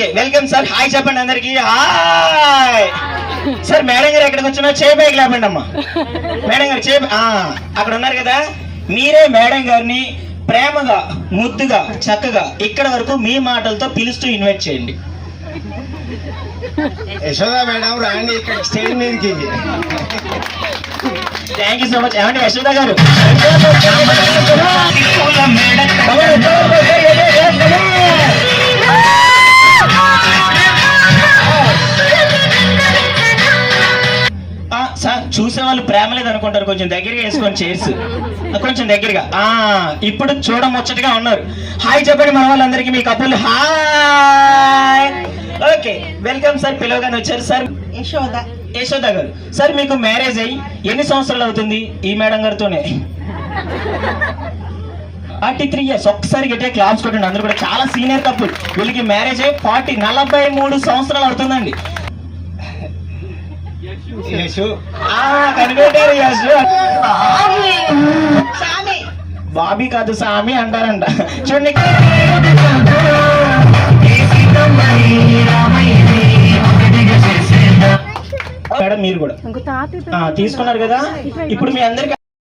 Okay welcome sir. Hi చెప్పండి అందరికి. Hi sir. Madam గారు ఎక్కడికి వచ్చినా చేయి పైకి లేపండి అమ్మా. మేడం గారు చేయి అక్కడ ఉన్నారు కదా, మీరే మేడం గారిని ప్రేమగా ముద్దుగా చక్కగా ఇక్కడ వరకు మీ మాటలతో పిలుస్తూ ఇన్వైట్ చేయండి. యశోద మేడం రాండి ఇక్కడ స్టేజ్ మీదకి. Thank you so much. ఏమంటే యశోద గారు సార్ చూసే వాళ్ళు ప్రేమ లేదు అనుకుంటారు, కొంచెం దగ్గరగా వేసుకొని చైర్స్ కొంచెం దగ్గరగా. ఇప్పుడు చూడముచ్చటగా ఉన్నారు. హాయ్ చెప్పండి మన వాళ్ళందరికీ మీ కప్పులు. హాయ్. Okay welcome sir. పిలవగానే వచ్చారు సార్. యశోద గారు సార్ మీకు మ్యారేజ్ అయ్యి ఎన్ని సంవత్సరాలు అవుతుంది? ఈ మేడం గారితోనే 43 years. ఒక్కసారి గట్టిగా క్లాప్స్ కొట్టండి అందరూ కూడా. చాలా సీనియర్ కపుల్. వీళ్ళకి మ్యారేజ్ అయ్యి 43 సంవత్సరాలు అవుతుందండి. కనిపెట్టారు యశు. బాబీ కాదు సామి అంటారంట. చూడండి మేడం మీరు కూడా తీసుకున్నారు కదా. ఇప్పుడు మీ అందరికి